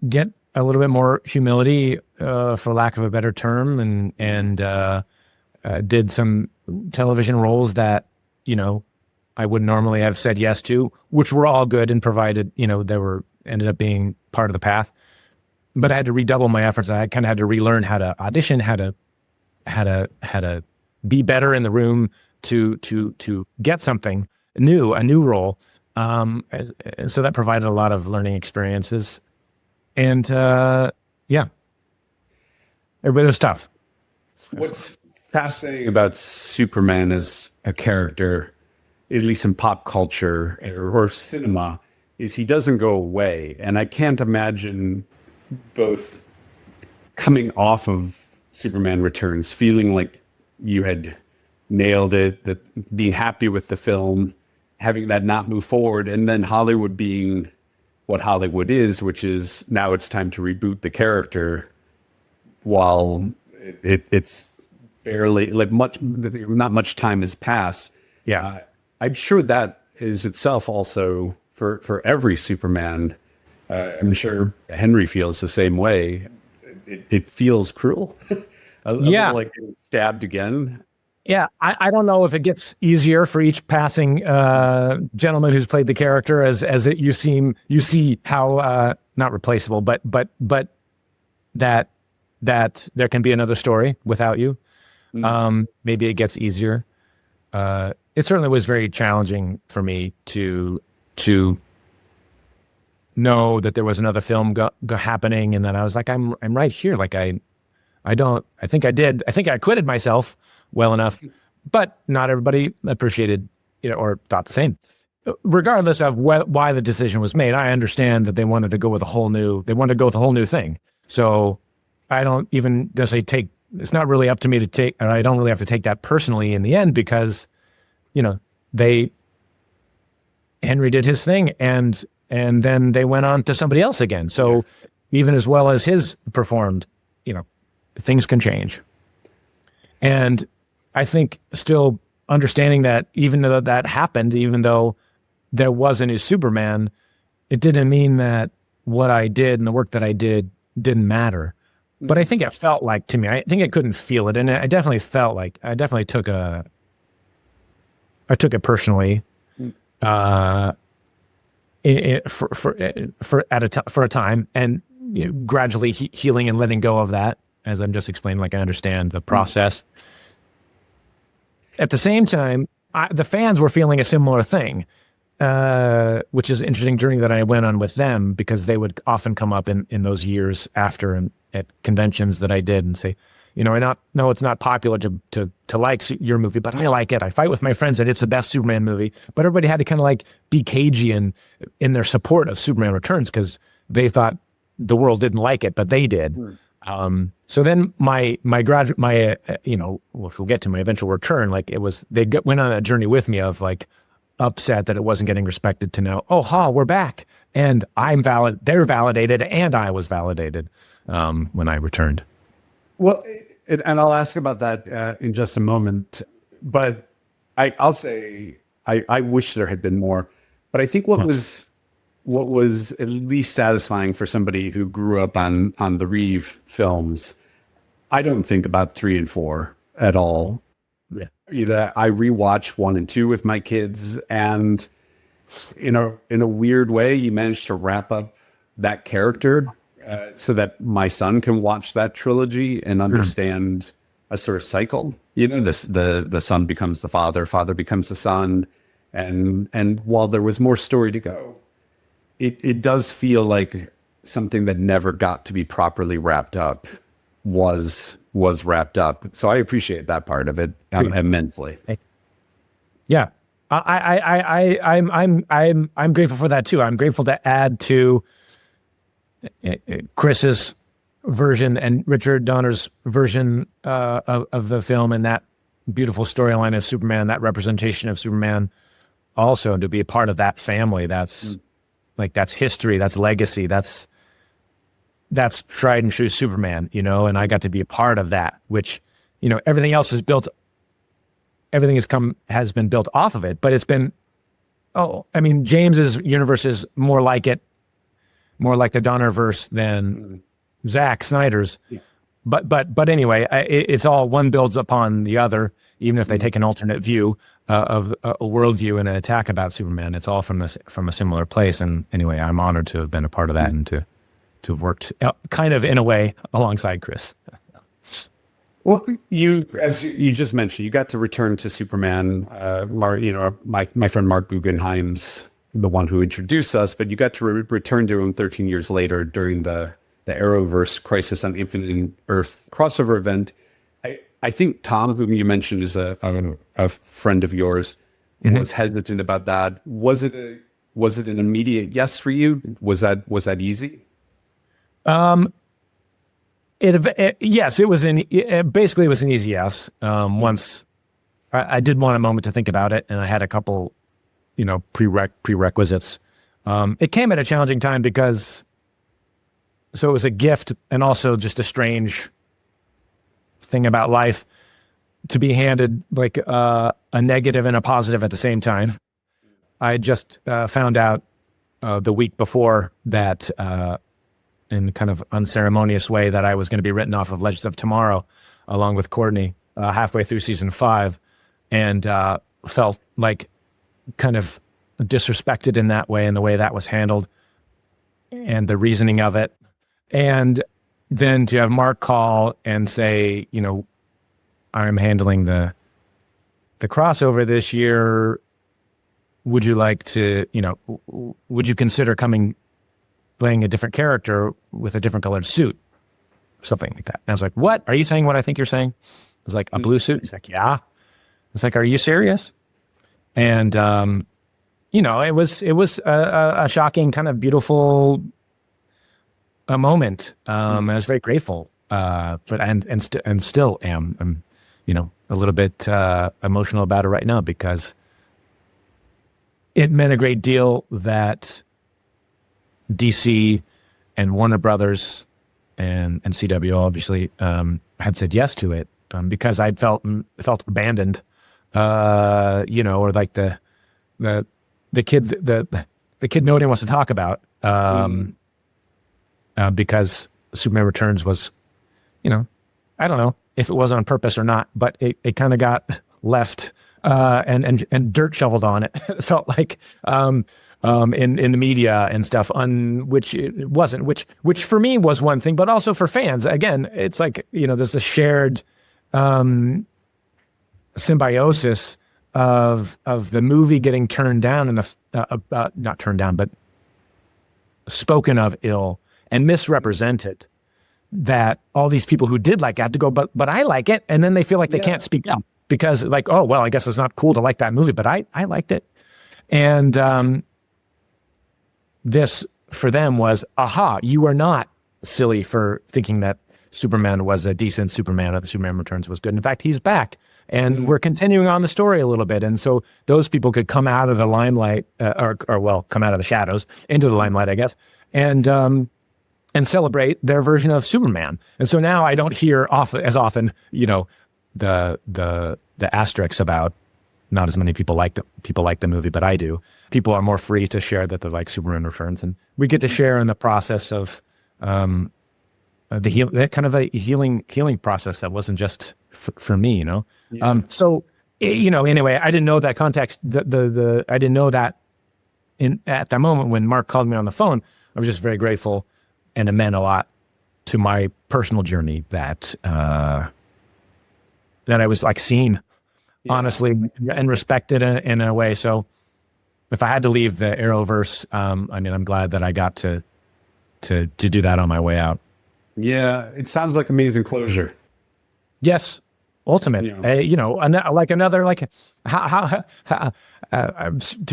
get a little bit more humility, for lack of a better term, and did some television roles that, I would normally have said yes to, which were all good and provided, ended up being part of the path. But I had to redouble my efforts. I kind of had to relearn how to audition, how to be better in the room to get something new, a new role. And so that provided a lot of learning experiences. And it was tough. What's fascinating about Superman as a character, at least in pop culture or cinema, is he doesn't go away. And I can't imagine both coming off of Superman Returns, feeling like you had nailed it, that being happy with the film, having that not move forward, and then Hollywood being what Hollywood is, which is now it's time to reboot the character, while it's barely not much time has passed. Yeah, I'm sure that is itself also for every Superman. I'm sure Henry feels the same way. It feels cruel. a little like getting stabbed again. Yeah, I don't know if it gets easier for each passing gentleman who's played the character you see how not replaceable, but that there can be another story without you. Maybe it gets easier. It certainly was very challenging for me to know that there was another film happening, and that I was like, I'm right here. Like I think I did. I think I acquitted myself well enough, but not everybody appreciated, or thought the same. Regardless of why the decision was made, I understand that they wanted to go with a whole new thing. So I don't even necessarily it's not really up to me to take, and I don't really have to take that personally in the end, because, Henry did his thing, and then they went on to somebody else again. So even as well as his performed, things can change. And I think still understanding that even though that happened, even though there was a new Superman, it didn't mean that what I did and the work that I did didn't matter. But I think it felt like, to me, I think I couldn't feel it. And I definitely felt like, I took it personally, for a time, and gradually healing and letting go of that, as I'm just explaining, like I understand the process. At the same time, the fans were feeling a similar thing, which is an interesting journey that I went on with them, because they would often come up in those years after and at conventions that I did and say, no, it's not popular to like your movie, but I like it. I fight with my friends and it's the best Superman movie. But everybody had to kind of like be cagey in their support of Superman Returns, because they thought the world didn't like it, but they did. So then which we'll get to, my eventual return, like went on a journey with me of like upset that it wasn't getting respected, to now, we're back, and I'm valid. They're validated, and I was validated when I returned. Well, and I'll ask about that in just a moment. But I'll say I wish there had been more. But I think what was at least satisfying for somebody who grew up on the Reeve films, I don't think about 3 and 4 at all. Yeah. I rewatch 1 and 2 with my kids, and in a weird way, you managed to wrap up that character so that my son can watch that trilogy and understand a sort of cycle. The son becomes the father becomes the son, and while there was more story to go, it does feel like something that never got to be properly wrapped up was wrapped up. So I appreciate that part of it immensely. Yeah, I'm grateful for that too. I'm grateful to add to Chris's version and Richard Donner's version of the film, and that beautiful storyline of Superman, that representation of Superman, also, and to be a part of that family. That's that's history, that's legacy, that's tried and true Superman, and I got to be a part of that, which, everything else is built, everything has been built off of it, but it's been, James's universe is more like the Donnerverse than Zack Snyder's. Yeah. But anyway, it's all, one builds upon the other, even if they take an alternate view of a worldview and an attack about Superman. It's all from a similar place. And anyway, I'm honored to have been a part of that and to have worked kind of in a way alongside Chris. Well, as you just mentioned, you got to return to Superman. My friend Mark Guggenheim's the one who introduced us, but you got to return to him 13 years later during the Arrowverse Crisis on Infinite Earth crossover event. I think Tom, whom you mentioned, is a friend of yours, was hesitant about that. Was it an immediate yes for you? Was that easy? Yes, it was basically it was an easy yes. Once I did want a moment to think about it, and I had a couple, prerequisites. It came at a challenging time because, so it was a gift and also just a strange thing about life to be handed like a negative and a positive at the same time. I just found out the week before that, in kind of unceremonious way, that I was going to be written off of Legends of Tomorrow along with Courtney halfway through season 5, and felt like kind of disrespected in that way, and the way that was handled and the reasoning of it. And then to have Mark call and say, I'm handling the crossover this year. Would you like to, would you consider playing a different character with a different colored suit? something like that. And I was like, what? Are you saying what I think you're saying? I was like, a blue suit? He's like, yeah. It's like, are you serious? And, it was a shocking, kind of beautiful moment. I was very grateful, and still am. I'm, a little bit emotional about it right now because it meant a great deal that DC and Warner Brothers and CW obviously had said yes to it because I'd felt abandoned, or like the kid nobody wants to talk about because Superman Returns was, I don't know if it was on purpose or not, but it kind of got left and dirt shoveled on it. It felt like in the media and stuff, on which it wasn't, which for me was one thing, but also for fans. Again, it's like, there's a shared symbiosis of the movie getting turned down and not turned down, but spoken of ill and misrepresented. That all these people who did like it had to go, but I like it, and then they feel like they can't speak up because, like, oh well, I guess it's not cool to like that movie, but I liked it, and this for them was, aha, you are not silly for thinking that Superman was a decent Superman, or the Superman Returns was good. In fact, he's back, and we're continuing on the story a little bit, and so those people could come out of the limelight, or come out of the shadows into the limelight, I guess, and celebrate their version of Superman. And so now I don't hear as often, the asterisks about not as many people like the movie, but I do. People are more free to share that they like Superman Returns, and we get to share in the process of that kind of a healing process that wasn't just for me, Yeah. Anyway, I didn't know that context. I didn't know that at that moment when Mark called me on the phone. I was just very grateful. And it meant a lot to my personal journey that I was like seen, honestly, and respected in a way. So if I had to leave the Arrowverse, I'm glad that I got to do that on my way out. Yeah, it sounds like amazing closure. Yes, ultimate. To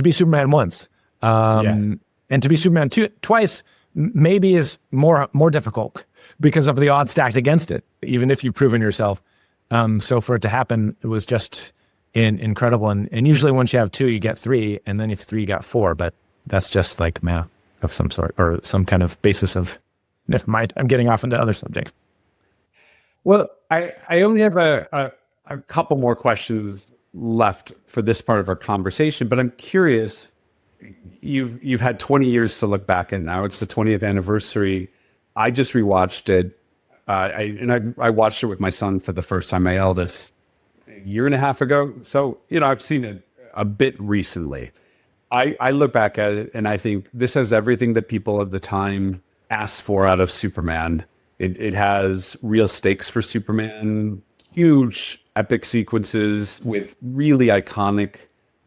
be Superman once, and to be Superman twice. Maybe is more difficult because of the odds stacked against it, even if you've proven yourself. So for it to happen, it was just incredible. And usually once you have two, you get three, and then if three, you got four. But that's just like math of some sort, or some kind of basis of, never mind, I'm getting off into other subjects. Well, I only have a couple more questions left for this part of our conversation, but I'm curious. You've had 20 years to look back, and now it's the 20th anniversary. I just rewatched it. I watched it with my son for the first time, my eldest, a year and a half ago. So, I've seen it a bit recently. I look back at it and I think this has everything that people of the time asked for out of Superman. It has real stakes for Superman, huge epic sequences with really iconic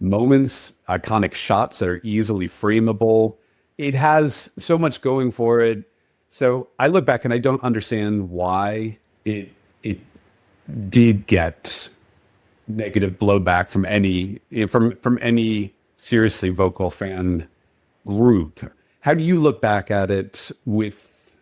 moments, iconic shots that are easily frameable. It has so much going for it. So I look back and I don't understand why it did get negative blowback from any seriously vocal fan group. How do you look back at it with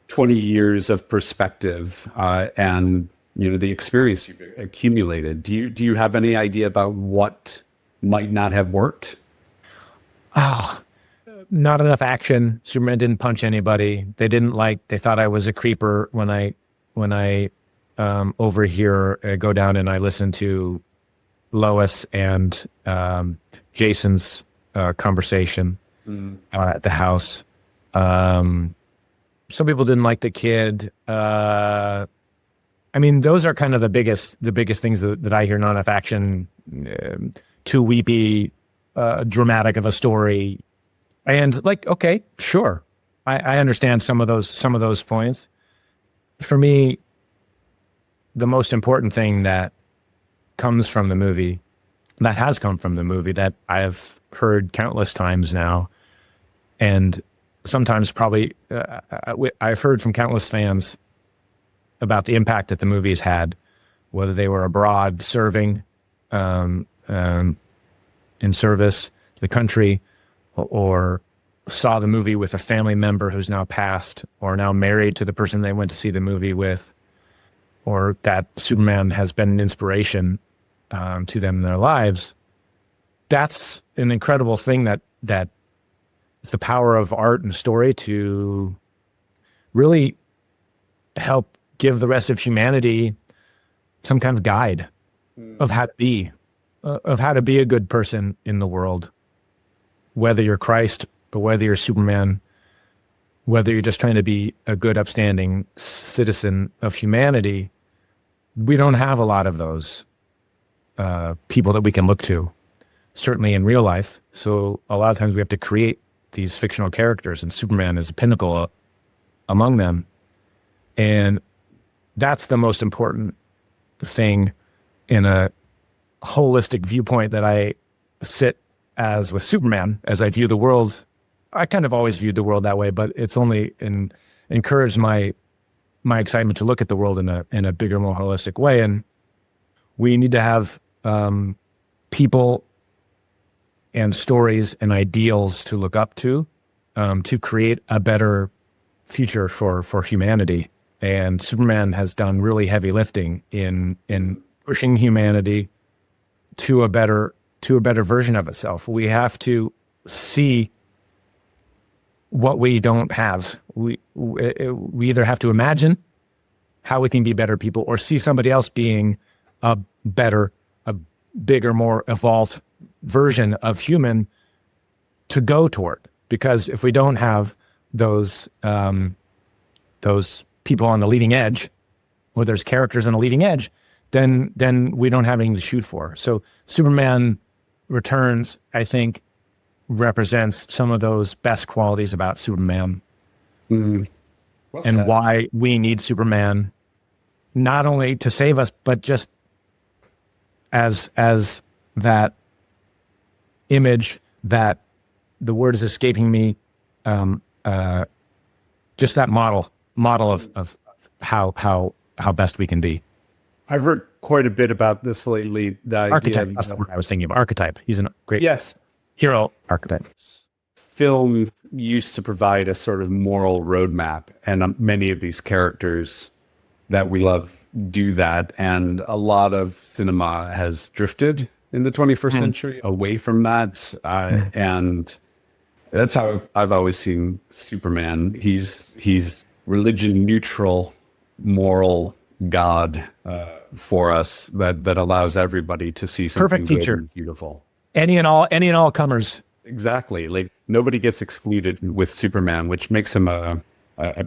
20 years of perspective and the experience you've accumulated? Do you have any idea about what might not have worked? Not enough action. Superman didn't punch anybody. They thought I was a creeper when I overhear go down and I listen to Lois and Jason's conversation at the house. Some people didn't like the kid. Those are kind of the biggest things that I hear. Not enough action, too weepy, dramatic of a story. And okay, sure. I understand some of those points. For me, the most important thing that comes from the movie, that has come from the movie, that I've heard countless times now, and sometimes probably I've heard from countless fans about the impact that the movies had, whether they were abroad serving in service to the country, or saw the movie with a family member who's now passed, or now married to the person they went to see the movie with, or that Superman has been an inspiration to them in their lives. That's an incredible thing that is the power of art and story to really help give the rest of humanity some kind of guide of how to be a good person in the world, whether you're Christ or whether you're Superman, whether you're just trying to be a good, upstanding citizen of humanity. We don't have a lot of those people that we can look to, certainly in real life. So a lot of times we have to create these fictional characters, and Superman is a pinnacle among them. And that's the most important thing in a holistic viewpoint that I sit as with Superman, as I view the world. I kind of always viewed the world that way, but it's only encouraged my excitement to look at the world in a bigger, more holistic way. And we need to have people and stories and ideals to look up to create a better future for humanity. And Superman has done really heavy lifting in pushing humanity to a better version of itself. We have to see what we don't have. We either have to imagine how we can be better people, or see somebody else being a better, a bigger, more evolved version of human to go toward. Because if we don't have those people on the leading edge, or there's characters on the leading edge, then we don't have anything to shoot for. So Superman Returns, I think, represents some of those best qualities about Superman. Well and said. Why we need Superman, not only to save us, but just as that image, that the word is escaping me, just that model of how best we can be. I've heard quite a bit about this lately. The idea Archetype, of- that's the word I was thinking of. Archetype. He's a great Yes. hero archetype. Film used to provide a sort of moral roadmap, and many of these characters that we love do that. And a lot of cinema has drifted in the 21st century away from that. And that's how I've always seen Superman. He's religion neutral, moral God for us that allows everybody to see something Perfect good teacher. and beautiful. Any and all comers. Exactly. Like nobody gets excluded with Superman, which makes him a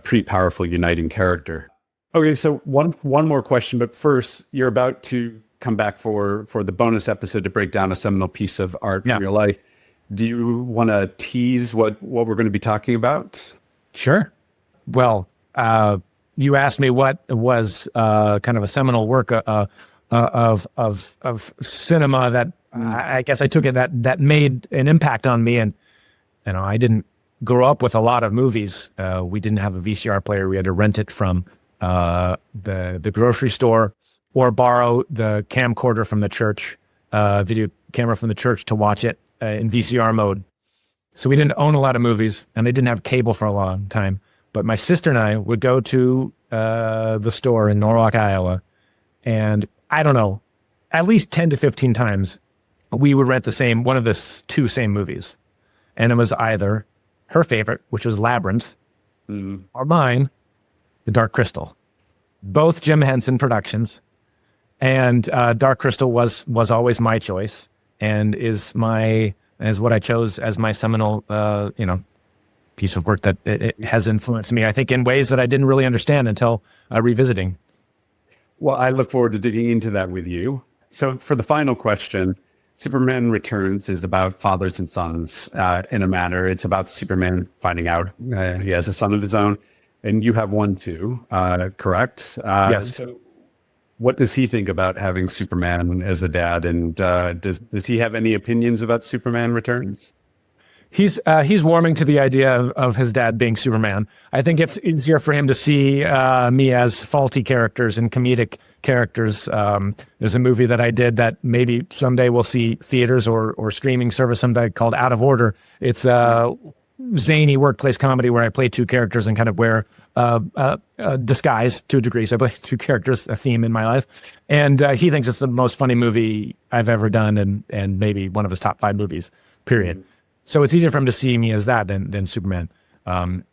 pretty powerful uniting character. Okay, so one more question, but first, you're about to come back for the bonus episode to break down a seminal piece of art from your life. Do you want to tease what we're going to be talking about? Sure. Well, you asked me what was kind of a seminal work of cinema that I guess I took it that made an impact on me. And I didn't grow up with a lot of movies. We didn't have a VCR player. We had to rent it from the grocery store, or borrow the camcorder from the church, video camera from the church, to watch it in VCR mode. So we didn't own a lot of movies, and I didn't have cable for a long time. But my sister and I would go to the store in Norwalk, Iowa, and I don't know, at least 10 to 15 times, we would rent one of the two same movies. And it was either her favorite, which was Labyrinth, or mine, The Dark Crystal. Both Jim Henson productions. And Dark Crystal was always my choice, and is what I chose as my seminal, piece of work that it has influenced me, I think, in ways that I didn't really understand until revisiting. Well, I look forward to digging into that with you. So for the final question, Superman Returns is about fathers and sons in a manner. It's about Superman finding out he has a son of his own, and you have one too, correct? Yes. So what does he think about having Superman as a dad, and does he have any opinions about Superman Returns? He's warming to the idea of his dad being Superman. I think it's easier for him to see me as faulty characters and comedic characters. There's a movie that I did that maybe someday we'll see theaters or streaming service someday called Out of Order. It's a zany workplace comedy where I play two characters and kind of wear disguise to a degree. So I play two characters, a theme in my life. And he thinks it's the most funny movie I've ever done and maybe one of his top 5 movies, period. So it's easier for him to see me as that than Superman.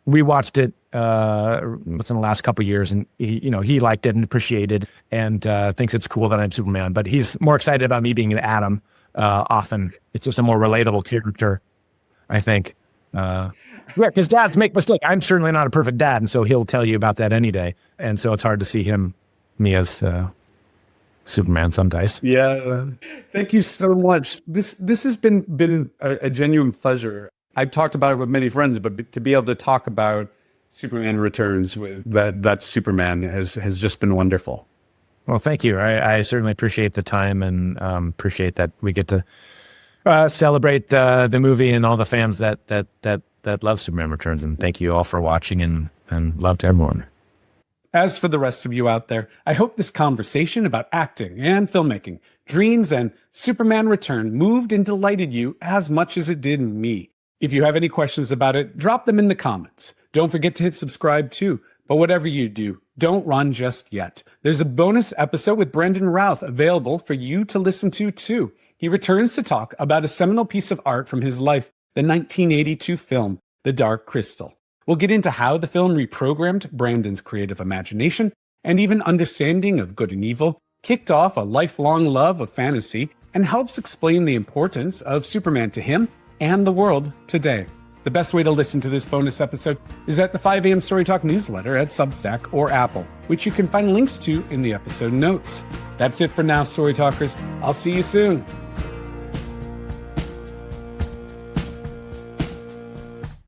We watched it within the last couple of years, and he liked it and appreciated and thinks it's cool that I'm Superman. But he's more excited about me being an Atom. Often, it's just a more relatable character, I think. Yeah, because dads make mistakes. I'm certainly not a perfect dad, and so he'll tell you about that any day. And so it's hard to see me as Superman sometimes. Yeah. Thank you so much. This has been a genuine pleasure. I've talked about it with many friends, but to be able to talk about Superman Returns with that Superman has just been wonderful. Well, thank you. I certainly appreciate the time and appreciate that we get to celebrate the movie and all the fans that love Superman Returns. And thank you all for watching and love to everyone. As for the rest of you out there, I hope this conversation about acting and filmmaking, dreams, and Superman Return moved and delighted you as much as it did me. If you have any questions about it, drop them in the comments. Don't forget to hit subscribe too. But whatever you do, don't run just yet. There's a bonus episode with Brandon Routh available for you to listen to too. He returns to talk about a seminal piece of art from his life, the 1982 film, The Dark Crystal. We'll get into how the film reprogrammed Brandon's creative imagination and even understanding of good and evil, kicked off a lifelong love of fantasy, and helps explain the importance of Superman to him and the world today. The best way to listen to this bonus episode is at the 5 a.m. Story Talk newsletter at Substack or Apple, which you can find links to in the episode notes. That's it for now, Story Talkers. I'll see you soon.